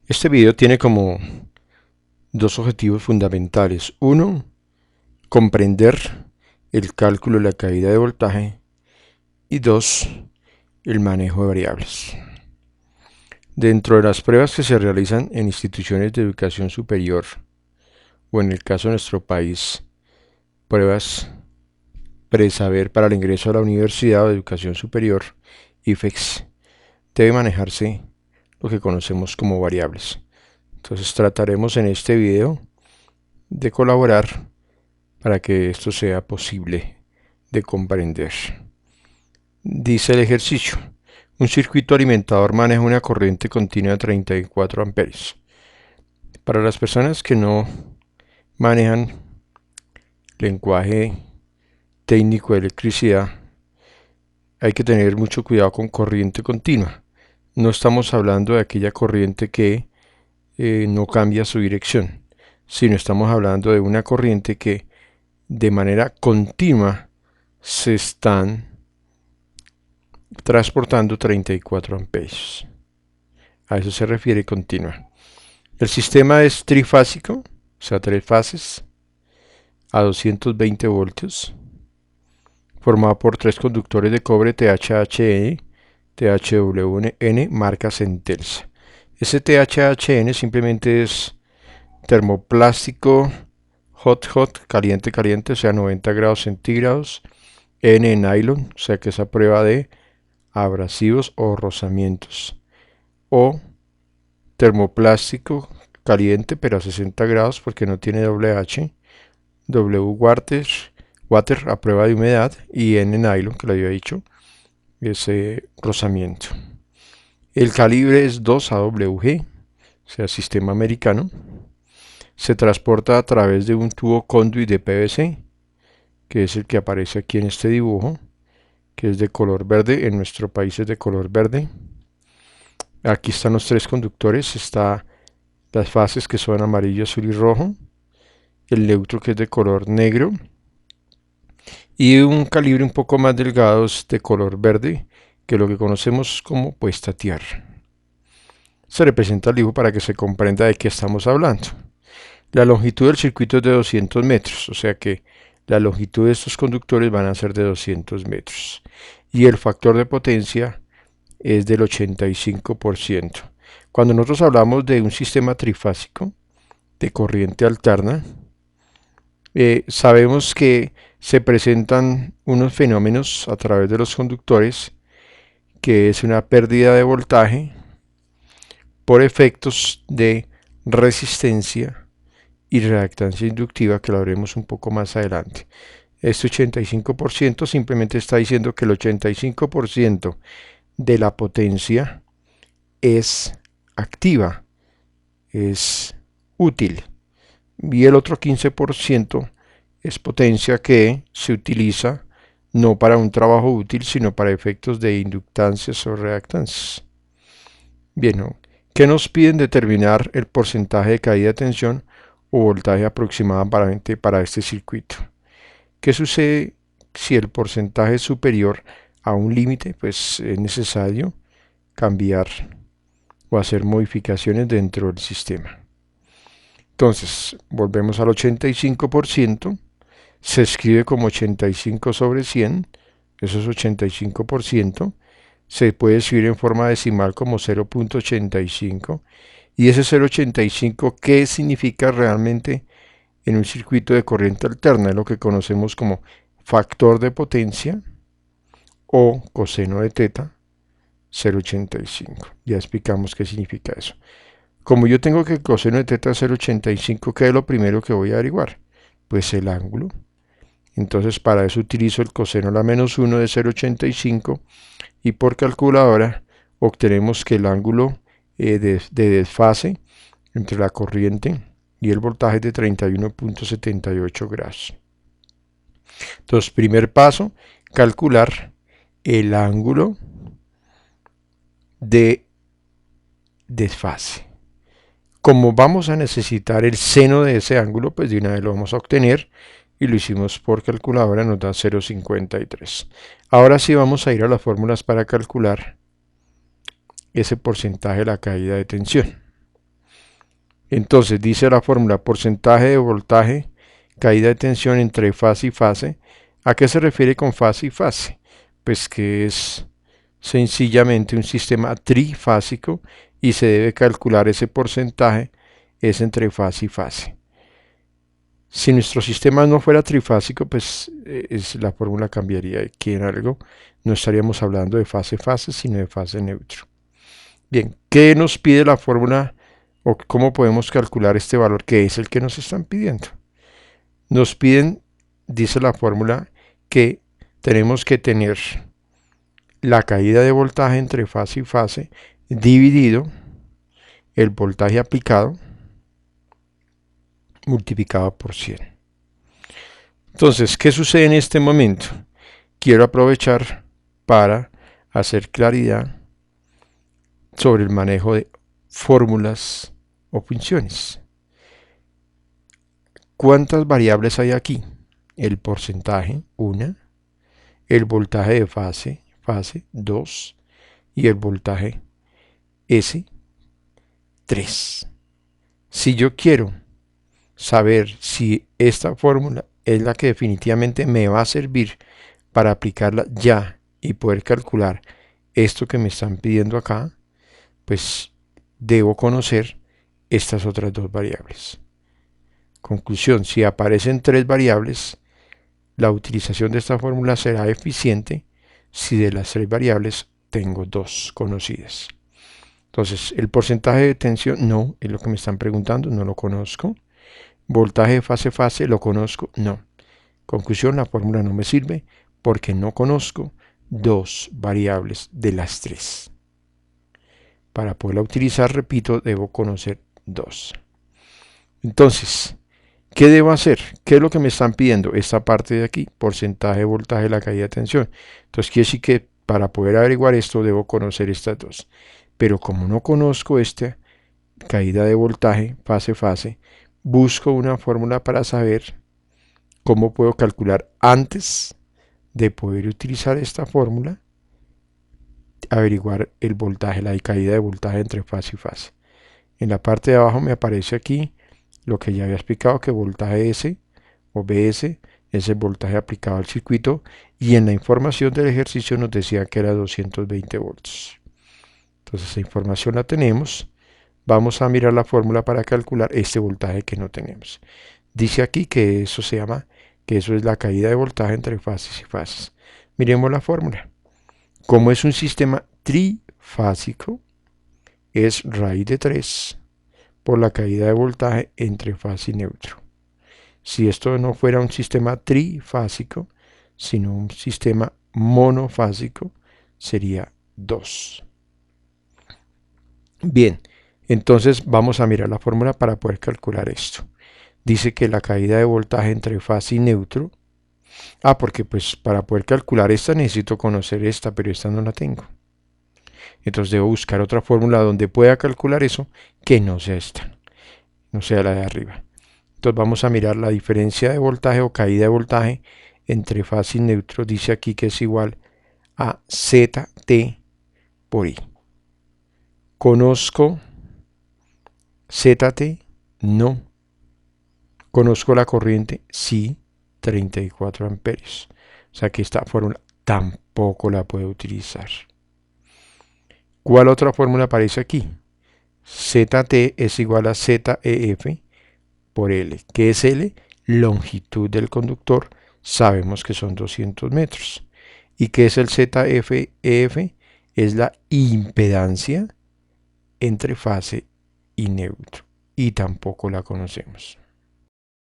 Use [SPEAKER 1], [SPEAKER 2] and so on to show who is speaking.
[SPEAKER 1] Este video tiene como dos objetivos fundamentales. Uno, comprender el cálculo de la caída de voltaje. Y dos, el manejo de variables. Dentro de las pruebas que se realizan en instituciones de educación superior, o en el caso de nuestro país, pruebas presaber para el ingreso a la universidad o de educación superior, IFEX, debe manejarse lo que conocemos como variables. Entonces trataremos en este video de colaborar para que esto sea posible de comprender. Dice el ejercicio: un circuito alimentador maneja una corriente continua de 34 amperes. Para las personas que no manejan lenguaje técnico de electricidad, hay que tener mucho cuidado con corriente continua. No estamos hablando de aquella corriente que no cambia su dirección, sino estamos hablando de una corriente que de manera continua se están transportando 34 amperes. A eso se refiere continua. El sistema es trifásico, o sea, tres fases, a 220 voltios, formado por tres conductores de cobre THHN, THWN, marca Centelsa. Ese THHN simplemente es termoplástico hot, caliente, o sea, 90 grados centígrados, N nylon, o sea que es a prueba de abrasivos o rozamientos, o termoplástico caliente pero a 60 grados porque no tiene doble H, W water a prueba de humedad, y N nylon, que lo había dicho, ese rozamiento. El calibre es 2AWG, o sea, sistema americano. Se transporta a través de un tubo conduit de PVC, que es el que aparece aquí en este dibujo, que es de color verde. En nuestro país es de color verde. Aquí están los tres conductores, está las fases que son amarillo, azul y rojo, el neutro que es de color negro, y un calibre un poco más delgado es de color verde, que es lo que conocemos como puesta a tierra. Se representa el dibujo para que se comprenda de qué estamos hablando. La longitud del circuito es de 200 metros, o sea que la longitud de estos conductores van a ser de 200 metros. Y el factor de potencia es del 85%. Cuando nosotros hablamos de un sistema trifásico de corriente alterna, sabemos que se presentan unos fenómenos a través de los conductores, que es una pérdida de voltaje por efectos de resistencia y reactancia inductiva, que lo veremos un poco más adelante. Este 85% simplemente está diciendo que el 85% de la potencia es activa, es útil, y el otro 15% es potencia que se utiliza no para un trabajo útil, sino para efectos de inductancias o reactancias. Bien, ¿qué nos piden determinar el porcentaje de caída de tensión o voltaje aproximadamente para este circuito? ¿Qué sucede si el porcentaje es superior a un límite? Pues es necesario cambiar o hacer modificaciones dentro del sistema. Entonces, volvemos al 85%, se escribe como 85 sobre 100, eso es 85%, se puede escribir en forma decimal como 0.85, y ese 0.85, ¿qué significa realmente en un circuito de corriente alterna? Es lo que conocemos como factor de potencia o coseno de teta, 0.85. Ya explicamos qué significa eso. Como yo tengo que el coseno de teta es 0.85, ¿qué es lo primero que voy a averiguar? Pues el ángulo. Entonces para eso utilizo el coseno a la menos 1 de 0.85, y por calculadora obtenemos que el ángulo de desfase entre la corriente y el voltaje es de 31.78 grados. Entonces, primer paso, calcular el ángulo de desfase. Como vamos a necesitar el seno de ese ángulo, pues de una vez lo vamos a obtener, y lo hicimos por calculadora, nos da 0.53. Ahora sí vamos a ir a las fórmulas para calcular ese porcentaje de la caída de tensión. Entonces dice la fórmula porcentaje de voltaje, caída de tensión entre fase y fase. ¿A qué se refiere con fase y fase? Pues que es sencillamente un sistema trifásico y se debe calcular ese porcentaje es entre fase y fase. Si nuestro sistema no fuera trifásico, pues la fórmula cambiaría. Aquí en algo no estaríamos hablando de fase-fase, sino de fase neutro. Bien, ¿qué nos pide la fórmula o cómo podemos calcular este valor que es el que nos están pidiendo? Nos piden, dice la fórmula, que tenemos que tener la caída de voltaje entre fase y fase dividido el voltaje aplicado multiplicado por 100. Entonces, ¿qué sucede en este momento? Quiero aprovechar para hacer claridad sobre el manejo de fórmulas o funciones. ¿Cuántas variables hay aquí? El porcentaje, 1, el voltaje de fase, 2, y el voltaje S, 3. Si yo quiero saber si esta fórmula es la que definitivamente me va a servir para aplicarla ya y poder calcular esto que me están pidiendo acá, pues debo conocer estas otras dos variables. Conclusión, si aparecen 3 variables, la utilización de esta fórmula será eficiente si de las 3 variables tengo 2 conocidas. Entonces, el porcentaje de tensión no, es lo que me están preguntando, no lo conozco. Voltaje de fase-fase, ¿lo conozco? No. Conclusión, la fórmula no me sirve porque no conozco 2 variables de las 3. Para poderla utilizar, repito, debo conocer 2. Entonces, ¿qué debo hacer? ¿Qué es lo que me están pidiendo? Esta parte de aquí, porcentaje de voltaje de la caída de tensión. Entonces, quiere decir que para poder averiguar esto debo conocer estas dos. Pero como no conozco esta caída de voltaje, fase-fase, busco una fórmula para saber cómo puedo calcular antes de poder utilizar esta fórmula, averiguar el voltaje, la caída de voltaje entre fase y fase. En la parte de abajo me aparece aquí lo que ya había explicado, que voltaje S o BS es el voltaje aplicado al circuito, y en la información del ejercicio nos decía que era 220 volts. Entonces esa información la tenemos. Vamos a mirar la fórmula para calcular este voltaje que no tenemos. Dice aquí que eso se llama, que eso es la caída de voltaje entre fases y fases. Miremos la fórmula. Como es un sistema trifásico, es raíz de 3 por la caída de voltaje entre fase y neutro. Si esto no fuera un sistema trifásico, sino un sistema monofásico, sería 2. Bien, entonces vamos a mirar la fórmula para poder calcular esto. Dice que la caída de voltaje entre fase y neutro. Porque pues para poder calcular esta necesito conocer esta, pero esta no la tengo. Entonces debo buscar otra fórmula donde pueda calcular eso que no sea esta, no sea la de arriba. Entonces vamos a mirar la diferencia de voltaje o caída de voltaje entre fase y neutro. Dice aquí que es igual a ZT por I. ¿Conozco ZT? No. ¿Conozco la corriente? Sí, 34 amperios. O sea que esta fórmula tampoco la puedo utilizar. ¿Cuál otra fórmula aparece aquí? ZT es igual a ZEF por L. ¿Qué es L? Longitud del conductor. Sabemos que son 200 metros. ¿Y qué es el ZEF? Es la impedancia entre fase y neutro. Y tampoco la conocemos.